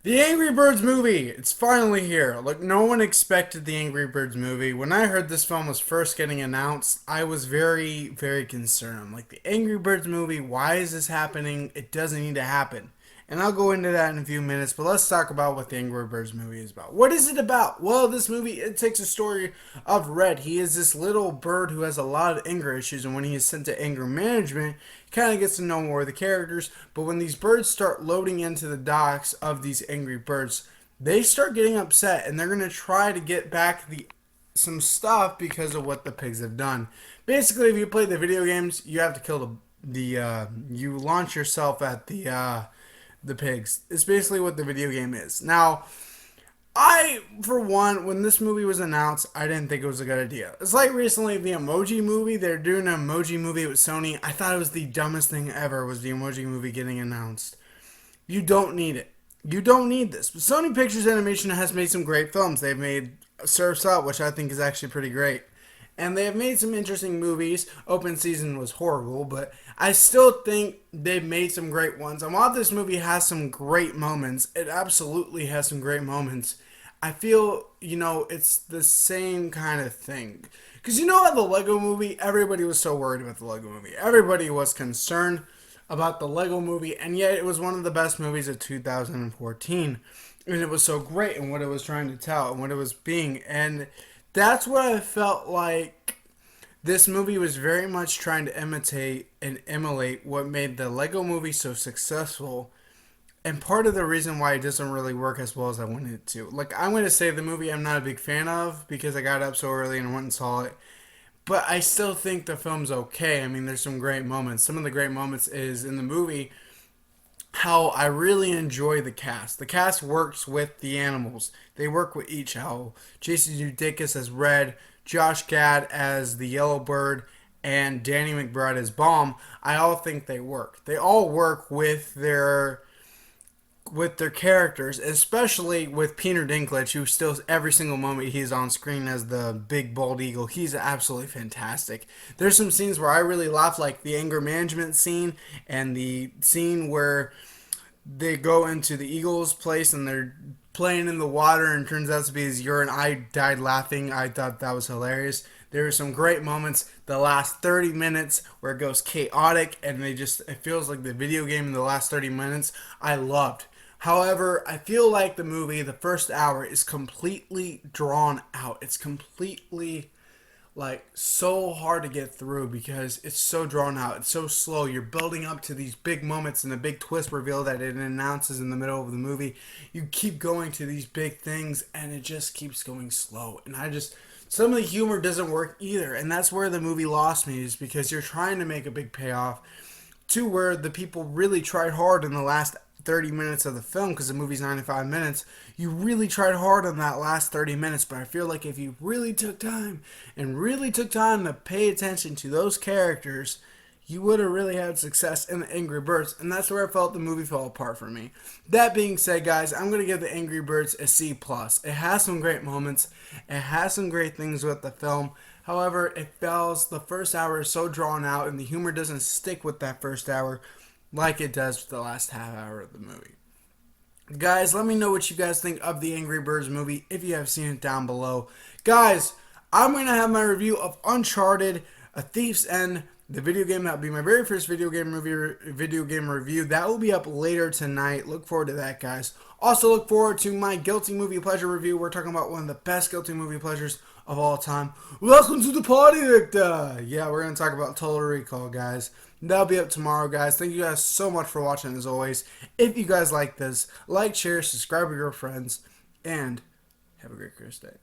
The Angry Birds movie, it's finally here. Look, no one expected the Angry Birds movie. When I heard this film was first getting announced, I was very, very concerned. I'm like, the Angry Birds movie, why is this happening? It doesn't need to happen. And I'll go into that in a few minutes, but let's talk about what the Angry Birds movie is about. What is it about? Well, this movie, it takes a story of Red. He is this little bird who has a lot of anger issues, and when he is sent to anger management, kind of gets to know more of the characters. But when these birds start loading into the docks of these angry birds, they start getting upset, and they're going to try to get back the some stuff because of what the pigs have done. Basically, if you play the video games, you have to kill the you launch yourself at the pigs. It's basically what the video game is. Now, I, for one, when this movie was announced, I didn't think it was a good idea. It's like recently the Emoji movie. They're doing an Emoji movie with Sony. I thought it was the dumbest thing ever was the Emoji movie getting announced. You don't need it. You don't need this. But Sony Pictures Animation has made some great films. They've made Surf's Up, which I think is actually pretty great. And they have made some interesting movies. Open Season was horrible, but I still think they've made some great ones. And while this movie has some great moments, it absolutely has some great moments. I feel, it's the same kind of thing. Because you know how the Lego movie, everybody was so worried about the Lego movie. Everybody was concerned about the Lego movie, and yet it was one of the best movies of 2014. And it was so great in what it was trying to tell and what it was being. And that's what I felt like this movie was very much trying to imitate and emulate what made the Lego movie so successful. And part of the reason why it doesn't really work as well as I wanted it to. Like, I'm going to say the movie I'm not a big fan of because I got up so early and went and saw it. But I still think the film's okay. I mean, there's some great moments. Some of the great moments is in the movie how I really enjoy the cast. The cast works with the animals. They work with each. How Jason Sudeikis as Red, Josh Gad as the Yellow Bird, and Danny McBride as Bomb. I all think they work. They all work with their characters, especially with Peter Dinklage, who still every single moment he's on screen as the big bald eagle, he's absolutely fantastic. There's some scenes where I really laugh, like the anger management scene and the scene where they go into the eagle's place and they're playing in the water and turns out to be his urine. I died laughing. I thought that was hilarious. There were some great moments the last 30 minutes where it goes chaotic and it feels like the video game in the last 30 minutes. I loved. However, I feel like the movie, the first hour, is completely drawn out. It's completely like so hard to get through because it's so drawn out. It's so slow. You're building up to these big moments and the big twist reveal that it announces in the middle of the movie. You keep going to these big things and it just keeps going slow. And some of the humor doesn't work either. And that's where the movie lost me, is because you're trying to make a big payoff to where the people really tried hard in the last 30 minutes of the film, because the movie's 95 minutes. You really tried hard on that last 30 minutes, but I feel like if you really took time to pay attention to those characters, you would have really had success in the Angry Birds. And that's where I felt the movie fell apart for me. That being said, guys, I'm going to give the Angry Birds a C+. It has some great moments. It has some great things with the film. However, the first hour is so drawn out and the humor doesn't stick with that first hour like it does with the last half hour of the movie. Guys, let me know what you guys think of the Angry Birds movie if you have seen it down below. Guys, I'm going to have my review of Uncharted, A Thief's End, the video game. That will be my very first video game review. That will be up later tonight. Look forward to that, guys. Also, look forward to my Guilty Movie Pleasure review. We're talking about one of the best Guilty Movie Pleasures of all time. Welcome to the party, Victor! Yeah, we're going to talk about Total Recall, guys. That'll be up tomorrow, guys. Thank you guys so much for watching, as always. If you guys like this, like, share, subscribe with your friends, and have a great Christmas day.